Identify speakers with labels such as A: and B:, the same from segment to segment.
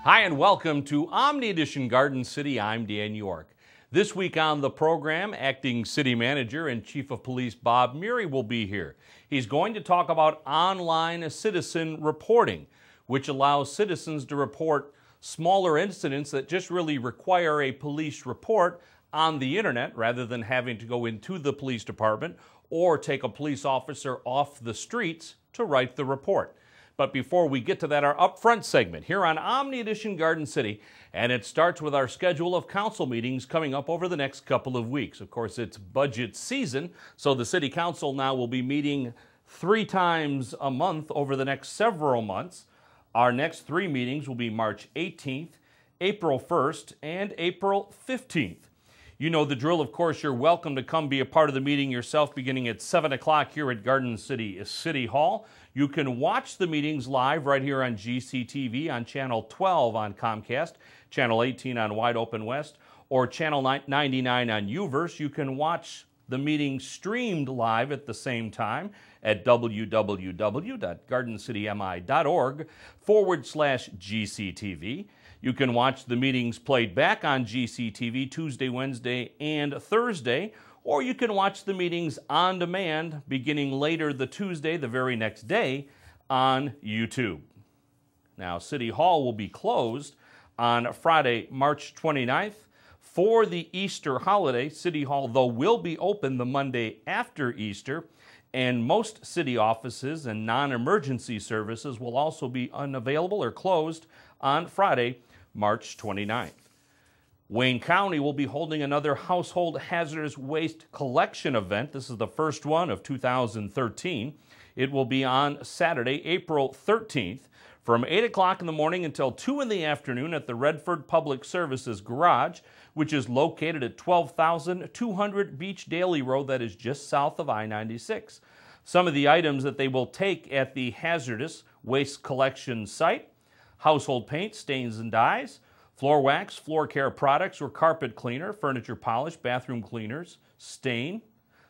A: Hi and welcome to Omni Edition Garden City. I'm Dan York. This week on the program, Acting City Manager and Chief of Police Bob Murray will be here. He's going to talk about online citizen reporting, which allows citizens to report smaller incidents that just really require a police report on the internet rather than having to go into the police department or take a police officer off the streets to write the report. But before we get to that, our upfront segment here on Omni Edition Garden City, and it starts with our schedule of council meetings coming up over the next couple of weeks. Of course, it's budget season, so the City Council now will be meeting 3 times a month over the next several months. Our next 3 meetings will be March 18th, April 1st, and April 15th. You know the drill, of course. You're welcome to come be a part of the meeting yourself beginning at 7 o'clock here at Garden City City Hall. You can watch the meetings live right here on GCTV on Channel 12 on Comcast, Channel 18 on Wide Open West, or Channel 99 on UVerse. You can watch the meeting streamed live at the same time at www.gardencitymi.org/GCTV. You can watch the meetings played back on GCTV Tuesday, Wednesday, and Thursday, or you can watch the meetings on demand beginning later the Tuesday, the very next day, on YouTube. Now, City Hall will be closed on Friday, March 29th for the Easter holiday. City Hall, though, will be open the Monday after Easter, and most city offices and non-emergency services will also be unavailable or closed on Friday, March 29th. Wayne County will be holding another household hazardous waste collection event. This is the first one of 2013. It will be on Saturday, April 13th, from 8 o'clock in the morning until 2 in the afternoon at the Redford Public Services Garage, which is located at 12,200 Beach Daly Road, that is just south of I-96. Some of the items that they will take at the hazardous waste collection site: household paint, stains and dyes, floor wax, floor care products or carpet cleaner, furniture polish, bathroom cleaners, stain,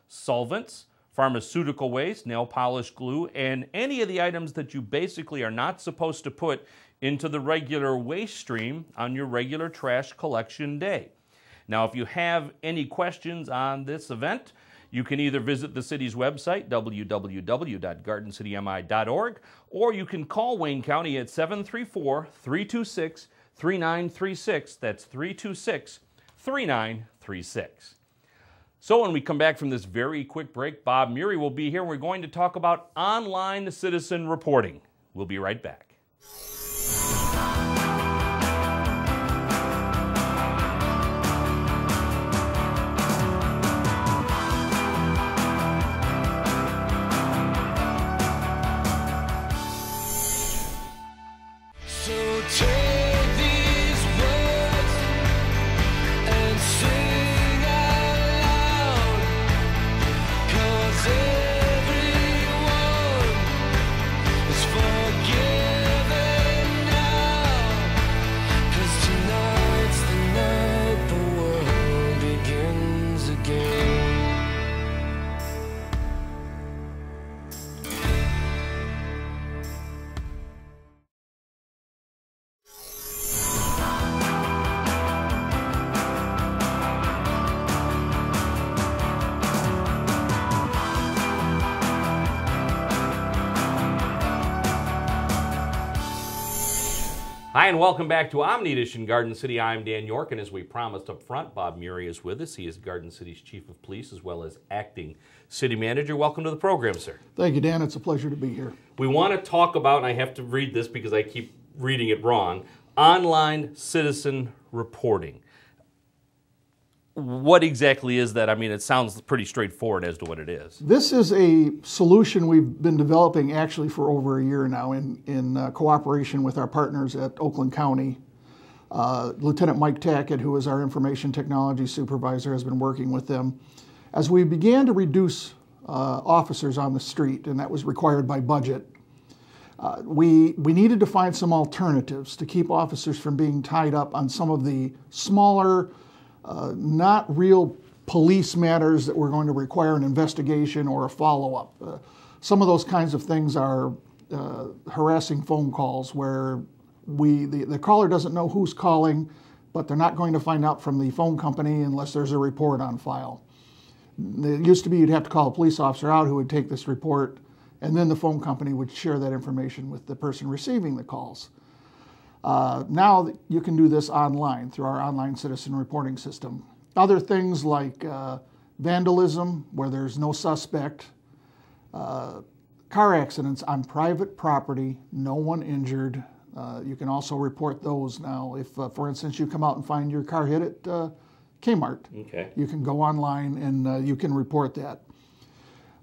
A: solvents, pharmaceutical waste, nail polish glue, and any of the items that you basically are not supposed to put into the regular waste stream on your regular trash collection day. Now, if you have any questions on this event, you can either visit the city's website, www.gardencitymi.org, or you can call Wayne County at 734-326-3936. That's 326-3936. So when we come back from this very quick break, Bob Murray will be here. We're going to talk about online citizen reporting. We'll be right back. Hi, and welcome back to Omni Edition Garden City. I'm Dan York, and as we promised up front, Bob Murray is with us. He is Garden City's Chief of Police as well as Acting City Manager. Welcome to the program, sir.
B: Thank you, Dan. It's a pleasure to be here.
A: We want to talk about, and I have to read this because I keep reading it wrong, online citizen reporting. What exactly is that? I mean, it sounds pretty straightforward as to what it is.
B: This is a solution we've been developing actually for over a year now in cooperation with our partners at Oakland County. Lieutenant Mike Tackett, who is our information technology supervisor, has been working with them. As we began to reduce officers on the street, and that was required by budget, we needed to find some alternatives to keep officers from being tied up on some of the smaller, not real police matters that were going to require an investigation or a follow-up. Some of those kinds of things are harassing phone calls where the caller doesn't know who's calling, but they're not going to find out from the phone company unless there's a report on file. It used to be you'd have to call a police officer out who would take this report, and then the phone company would share that information with the person receiving the calls. Now you can do this online through our online citizen reporting system. Other things like vandalism, where there's no suspect, car accidents on private property, no one injured. You can also report those now. If, for instance, you come out and find your car hit at Kmart,
A: Okay.
B: you can go online and you can report that.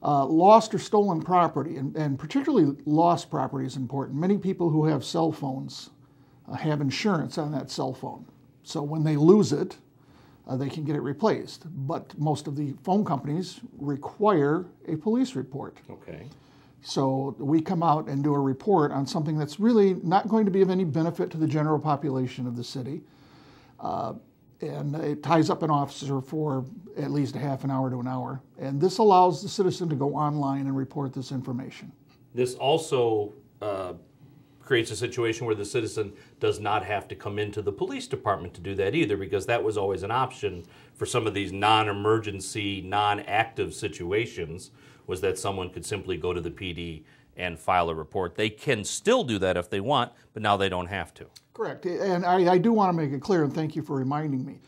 B: Lost or stolen property, and particularly lost property is important. Many people who have cell phones have insurance on that cell phone. So when they lose it, they can get it replaced. But most of the phone companies require a police report.
A: Okay.
B: So we come out and do a report on something that's really not going to be of any benefit to the general population of the city. And it ties up an officer for at least a half an hour to an hour. And this allows the citizen to go online and report this information.
A: This also creates a situation where the citizen does not have to come into the police department to do that either, because that was always an option for some of these non-emergency, non-active situations, was that someone could simply go to the PD and file a report. They can still do that if they want, but now they don't have to.
B: Correct. And I do want to make it clear, and thank you for reminding me.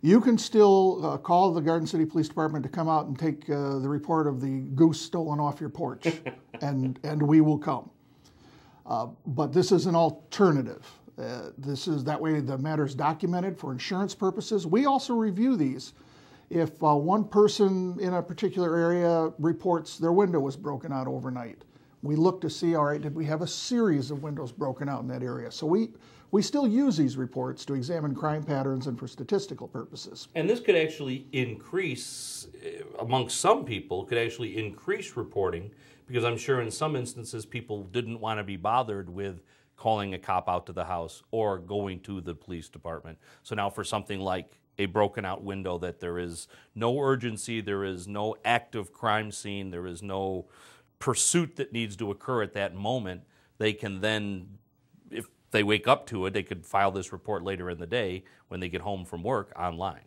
B: You can still call the Garden City Police Department to come out and take the report of the goose stolen off your porch, and we will come. But this is an alternative. That way the matter is documented for insurance purposes. We also review these. If one person in a particular area reports their window was broken out overnight, we look to see, all right, did we have a series of windows broken out in that area? So we still use these reports to examine crime patterns and for statistical purposes.
A: And this could actually increase, amongst some people, could actually increase reporting, because I'm sure in some instances people didn't want to be bothered with calling a cop out to the house or going to the police department. So now for something like a broken out window that there is no urgency, there is no active crime scene, there is no pursuit that needs to occur at that moment, they can then, if they wake up to it, they could file this report later in the day when they get home from work online.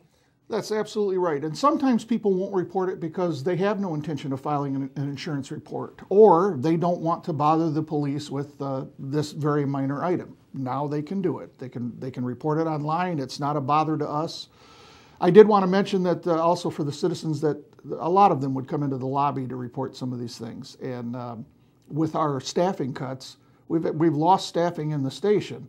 B: That's absolutely right. And sometimes people won't report it because they have no intention of filing an insurance report, or they don't want to bother the police with this very minor item. Now they can do it. They can report it online. It's not a bother to us. I did want to mention that also for the citizens, that a lot of them would come into the lobby to report some of these things. And with our staffing cuts, we've lost staffing in the station.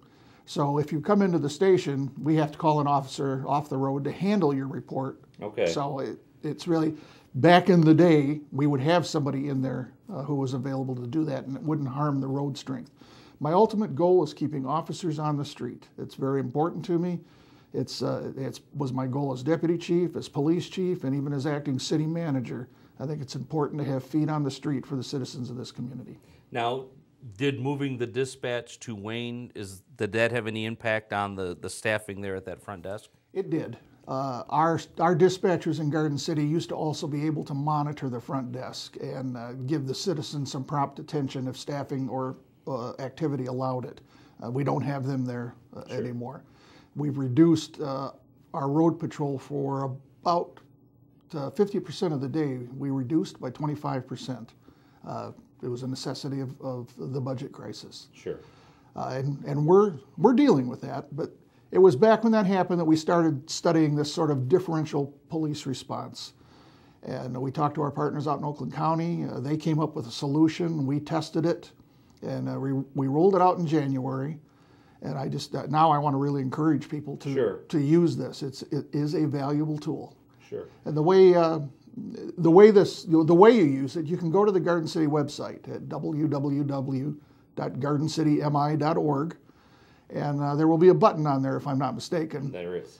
B: So if you come into the station, we have to call an officer off the road to handle your report.
A: Okay.
B: So it's really, back in the day, we would have somebody in there who was available to do that, and it wouldn't harm the road strength. My ultimate goal is keeping officers on the street. It's very important to me. It was my goal as deputy chief, as police chief, and even as acting city manager. I think it's important to have feet on the street for the citizens of this community.
A: Now, did moving the dispatch to Wayne, did that have any impact on the staffing there at that front desk?
B: It did. Our dispatchers in Garden City used to also be able to monitor the front desk and give the citizens some prompt attention if staffing or activity allowed it. We don't have them there anymore. We've reduced our road patrol for about 50% of the day. We reduced by 25%. It was a necessity of the budget crisis.
A: Sure.
B: And we're dealing with that, but it was back when that happened that we started studying this sort of differential police response. And we talked to our partners out in Oakland County. They came up with a solution. We tested it, and we rolled it out in January. And I just now I want to really encourage people to use this. It is a valuable tool.
A: Sure.
B: And the way you use it, you can go to the Garden City website at www.gardencitymi.org, and there will be a button on there, if I'm not mistaken.
A: There is.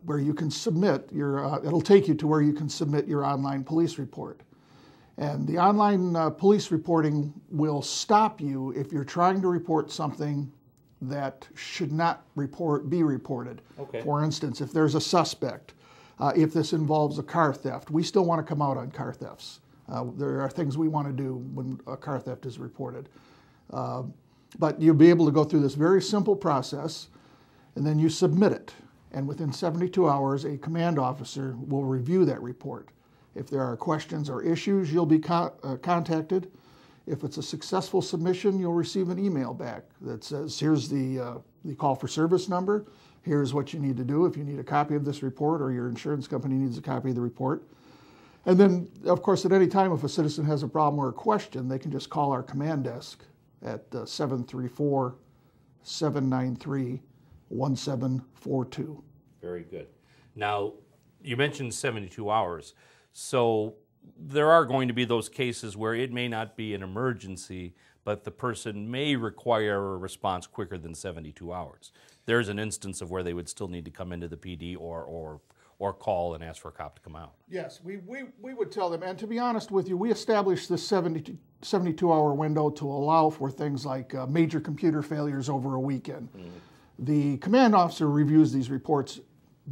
B: Where you can submit it'll take you to where you can submit your online police report. And the online police reporting will stop you if you're trying to report something that should not be reported.
A: Okay.
B: For instance, if there's a suspect, if this involves a car theft, we still want to come out on car thefts. There are things we want to do when a car theft is reported. But you'll be able to go through this very simple process, and then you submit it. And within 72 hours, a command officer will review that report. If there are questions or issues, you'll be contacted. If it's a successful submission, you'll receive an email back that says, here's the call for service number, here's what you need to do if you need a copy of this report or your insurance company needs a copy of the report. And then, of course, at any time, if a citizen has a problem or a question, they can just call our command desk at 734-793-1742.
A: Very good. Now, you mentioned 72 hours. So there are going to be those cases where it may not be an emergency, but the person may require a response quicker than 72 hours. There's an instance of where they would still need to come into the PD or call and ask for a cop to come out.
B: Yes, we would tell them, and to be honest with you, we established this 72-hour window to allow for things like major computer failures over a weekend. Mm-hmm. The command officer reviews these reports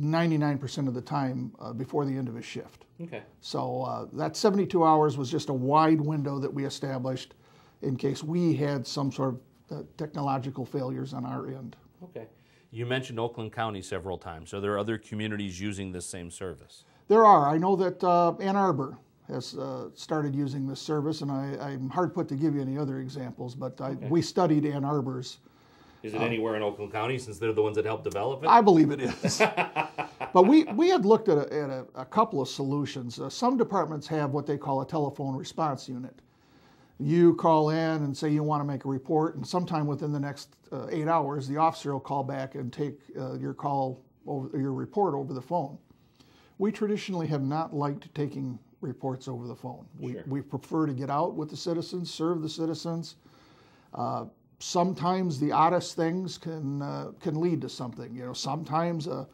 B: 99% of the time before the end of his shift.
A: Okay.
B: So that 72 hours was just a wide window that we established in case we had some sort of technological failures on our end.
A: Okay. You mentioned Oakland County several times. Are there other communities using this same service?
B: There are. I know that Ann Arbor has started using this service, and I'm hard put to give you any other examples, but we studied Ann Arbor's.
A: Is it anywhere in Oakland County, since they're the ones that helped develop it?
B: I believe it is. But we had looked at a couple of solutions. Some departments have what they call a telephone response unit. You call in and say you want to make a report, and sometime within the next 8 hours, the officer will call back and take your report over the phone. We traditionally have not liked taking reports over the phone.
A: Sure.
B: We prefer to get out with the citizens, serve the citizens. Sometimes the oddest things can lead to something. You know, sometimes a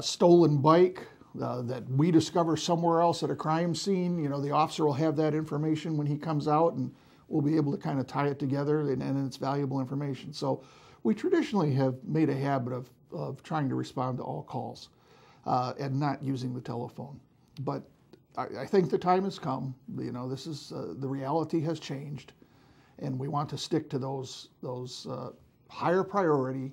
B: stolen bike that we discover somewhere else at a crime scene. You know, the officer will have that information when he comes out, and we'll be able to kind of tie it together, and it's valuable information. So we traditionally have made a habit of trying to respond to all calls and not using the telephone. But I think the time has come. You know, this is the reality has changed. And we want to stick to those higher priority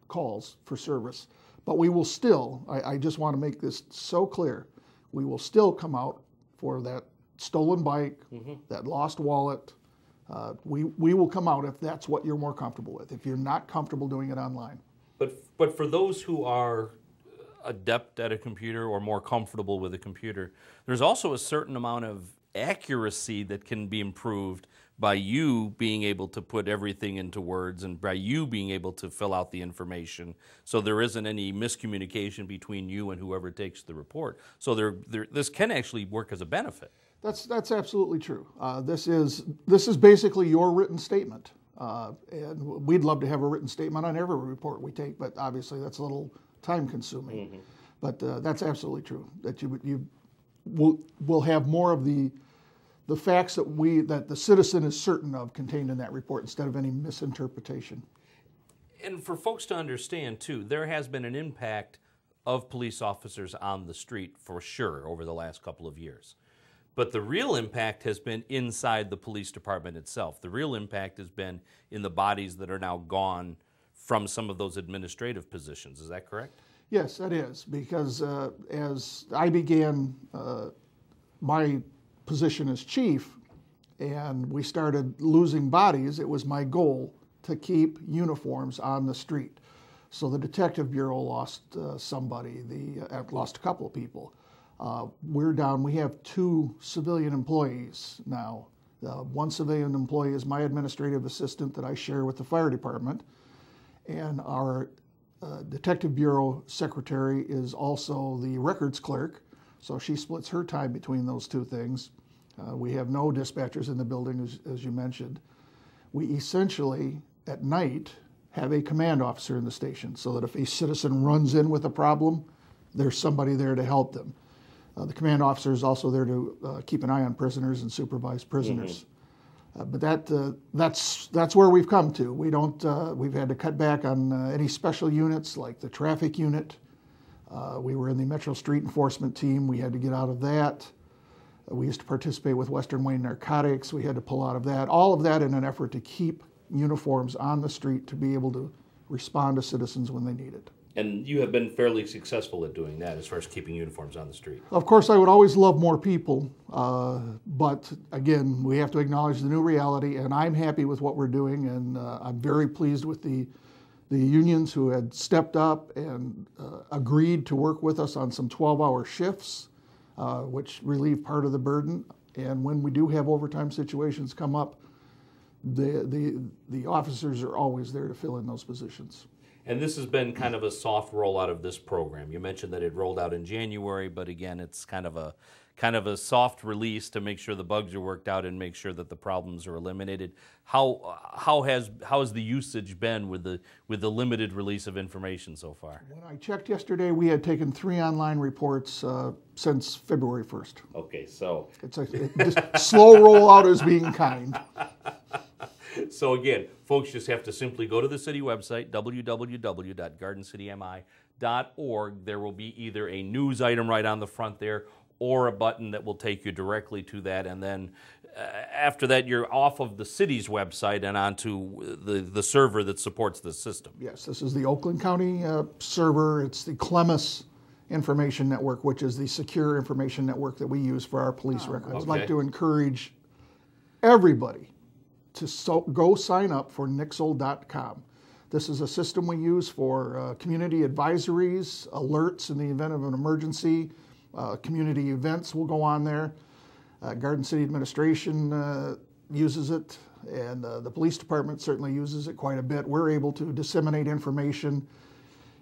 B: calls for service. But we will still, I just want to make this so clear, we will still come out for that stolen bike, that lost wallet. We will come out if that's what you're more comfortable with, if you're not comfortable doing it online.
A: But for those who are adept at a computer or more comfortable with a computer, there's also a certain amount of accuracy that can be improved by you being able to put everything into words and by you being able to fill out the information, so there isn't any miscommunication between you and whoever takes the report. So this can actually work as a benefit.
B: That's absolutely true. This is basically your written statement, and we'd love to have a written statement on every report we take, but obviously that's a little time consuming. Mm-hmm. But that's absolutely true, that you will have more of the facts that the citizen is certain of contained in that report instead of any misinterpretation.
A: And for folks to understand too, there has been an impact of police officers on the street for sure over the last couple of years. But the real impact has been inside the police department itself. The real impact has been in the bodies that are now gone from some of those administrative positions. Is that correct?
B: Yes, that is, because as I began my position as chief and we started losing bodies, it was my goal to keep uniforms on the street. So the Detective Bureau lost somebody, lost a couple of people. We're down, we have 2 civilian employees now. One civilian employee is my administrative assistant that I share with the fire department, and our Detective Bureau secretary is also the records clerk, so she splits her time between those 2 things. We have no dispatchers in the building, as you mentioned. We essentially, at night, have a command officer in the station, so that if a citizen runs in with a problem, there's somebody there to help them. The command officer is also there to keep an eye on prisoners and supervise prisoners. But that's where we've come to. We've had to cut back on any special units like the traffic unit. We were in the Metro Street Enforcement team. We had to get out of that. We used to participate with Western Wayne Narcotics. We had to pull out of that. All of that in an effort to keep uniforms on the street to be able to respond to citizens when they need it.
A: And you have been fairly successful at doing that as far as keeping uniforms on the street.
B: Of course, I would always love more people, but again, we have to acknowledge the new reality, and I'm happy with what we're doing, and I'm very pleased with the unions who had stepped up and agreed to work with us on some 12-hour shifts, which relieve part of the burden. And when we do have overtime situations come up, the officers are always there to fill in those positions.
A: And this has been kind of a soft rollout of this program. You mentioned that it rolled out in January, but again, it's kind of a soft release to make sure the bugs are worked out and make sure that the problems are eliminated. How has the usage been with the limited release of information so far?
B: When I checked yesterday, we had taken 3 online reports since February 1st.
A: Okay, so
B: it's just slow rollout is being kind.
A: So again, folks just have to simply go to the city website, www.gardencitymi.org. There will be either a news item right on the front there or a button that will take you directly to that. And then after that, you're off of the city's website and onto the server that supports the system.
B: Yes, this is the Oakland County server. It's the Clemis Information Network, which is the secure information network that we use for our police records. I'd like to encourage everybody to go sign up for nixle.com. This is a system we use for community advisories, alerts in the event of an emergency. Community events will go on there. Garden City Administration uses it, and the police department certainly uses it quite a bit. We're able to disseminate information.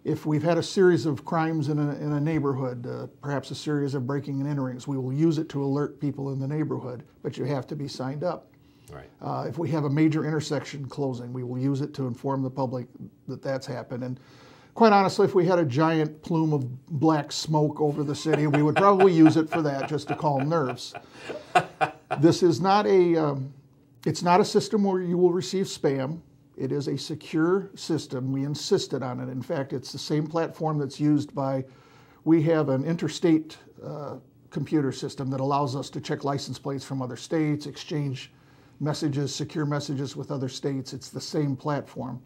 B: If we've had a series of crimes in a neighborhood, perhaps a series of breaking and enterings, we will use it to alert people in the neighborhood, but you have to be signed up.
A: Right.
B: If we have a major intersection closing, we will use it to inform the public that that's happened. And quite honestly, if we had a giant plume of black smoke over the city, we would probably use it for that, just to calm nerves. This is not it's not a system where you will receive spam. It is a secure system. We insisted on it. In fact, it's the same platform that's used we have an interstate computer system that allows us to check license plates from other states, exchange messages, secure messages with other states. It's the same platform.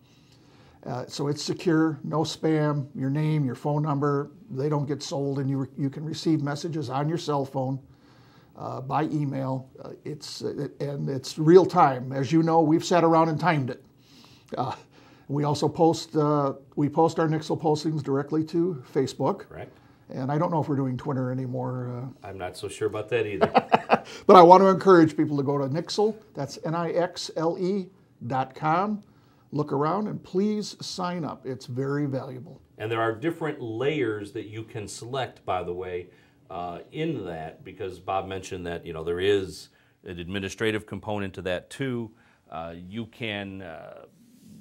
B: So it's secure, no spam, your name, your phone number, they don't get sold, and you can receive messages on your cell phone, by email. And it's real time. As you know, we've sat around and timed it. We also post our Nixle postings directly to Facebook.
A: Correct.
B: And I don't know if we're doing Twitter anymore.
A: I'm not so sure about that either.
B: But I want to encourage people to go to Nixle, that's NIXLE.com, look around, and please sign up. It's very valuable.
A: And there are different layers that you can select, by the way, in that, because Bob mentioned that there is an administrative component to that too. You can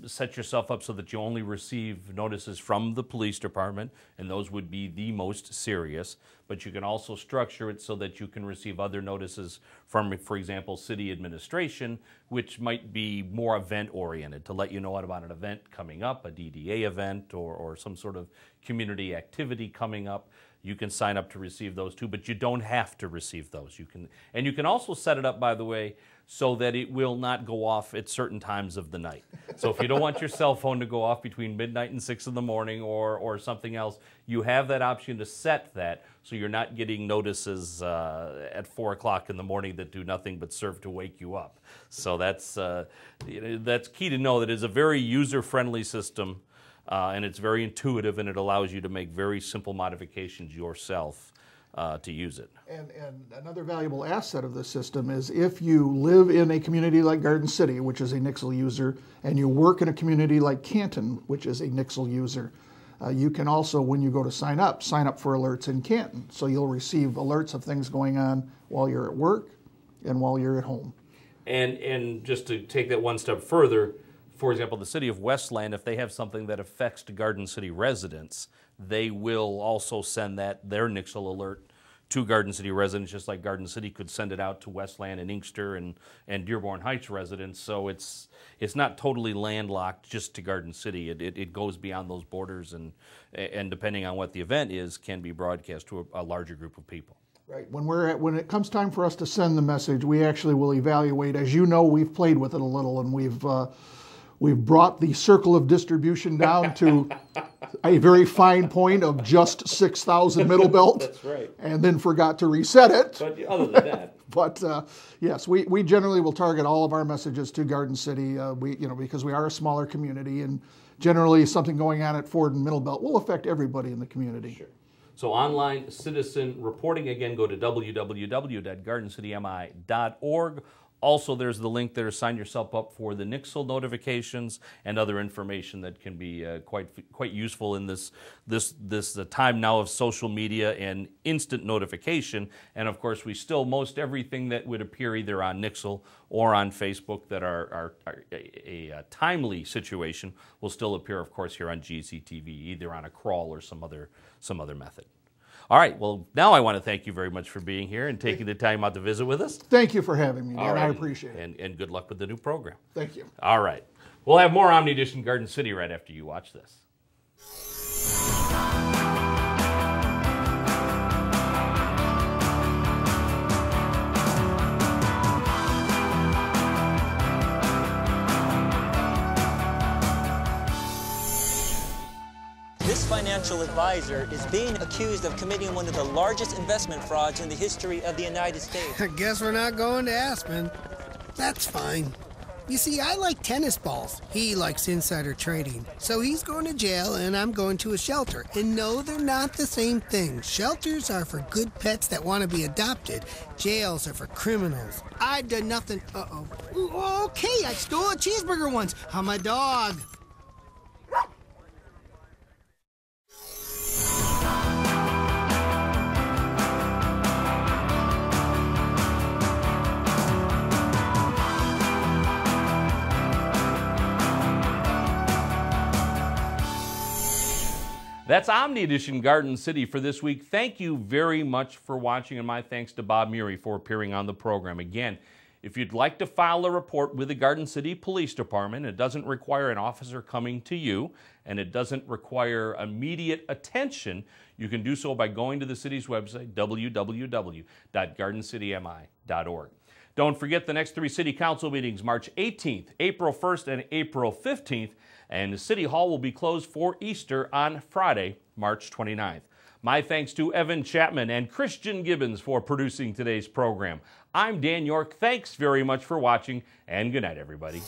A: set yourself up so that you only receive notices from the police department, and those would be the most serious. But you can also structure it so that you can receive other notices from, for example, city administration, which might be more event-oriented, to let you know about an event coming up, a DDA event, or some sort of community activity coming up. You can sign up to receive those too, but you don't have to receive those. You can also set it up, by the way, so that it will not go off at certain times of the night. So if you don't want your cell phone to go off between midnight and 6 in the morning or something else, you have that option to set that so you're not getting notices at 4 o'clock in the morning that do nothing but serve to wake you up. So that's key to know. That it's a very user-friendly system, and it's very intuitive, and it allows you to make very simple modifications yourself to use it.
B: And another valuable asset of this system is if you live in a community like Garden City, which is a Nixle user, and you work in a community like Canton, which is a Nixle user, you can also, when you go to sign up for alerts in Canton. So you'll receive alerts of things going on while you're at work and while you're at home. And
A: just to take that one step further, for example, the city of Westland, if they have something that affects the Garden City residents, they will also send their Nixle alert to Garden City residents, just like Garden City could send it out to Westland and Inkster and Dearborn Heights residents. So it's not totally landlocked just to Garden City. It goes beyond those borders, and depending on what the event is, can be broadcast to a larger group of people.
B: Right. When it comes time for us to send the message, we actually will evaluate. As you know, we've played with it a little, and we've We've brought the circle of distribution down to a very fine point of just 6,000 middle belt.
A: That's right.
B: And then forgot to reset it.
A: But other than that.
B: But yes, we generally will target all of our messages to Garden City. Because we are a smaller community, and generally something going on at Ford and Middle Belt will affect everybody in the community.
A: Sure. So online citizen reporting, again, go to www.gardencitymi.org. Also, there's the link there. Sign yourself up for the Nixle notifications and other information that can be quite useful in this time now of social media and instant notification. And of course, we still most everything that would appear either on Nixle or on Facebook that are a timely situation will still appear, of course, here on GCTV, either on a crawl or some other method. All right, well, now I want to thank you very much for being here and taking the time out to visit with us.
B: Thank you for having me, Dan.
A: All right.
B: I appreciate it.
A: And good luck with the new program.
B: Thank you.
A: All right. We'll have more Omni Edition Garden City right after you watch this.
C: This financial advisor is being accused of committing one of the largest investment frauds in the history of the United States.
D: I guess we're not going to Aspen. That's fine. You see, I like tennis balls. He likes insider trading. So he's going to jail and I'm going to a shelter. And no, they're not the same thing. Shelters are for good pets that want to be adopted. Jails are for criminals. I've done nothing. Uh-oh. Ooh, okay, I stole a cheeseburger once. I'm a dog.
A: That's Omni Edition Garden City for this week. Thank you very much for watching, and my thanks to Bob Murray for appearing on the program. Again, if you'd like to file a report with the Garden City Police Department, it doesn't require an officer coming to you, and it doesn't require immediate attention. You can do so by going to the city's website, www.gardencitymi.org. Don't forget the next 3 City Council meetings, March 18th, April 1st, and April 15th. And City Hall will be closed for Easter on Friday, March 29th. My thanks to Evan Chapman and Christian Gibbons for producing today's program. I'm Dan York. Thanks very much for watching, and good night, everybody.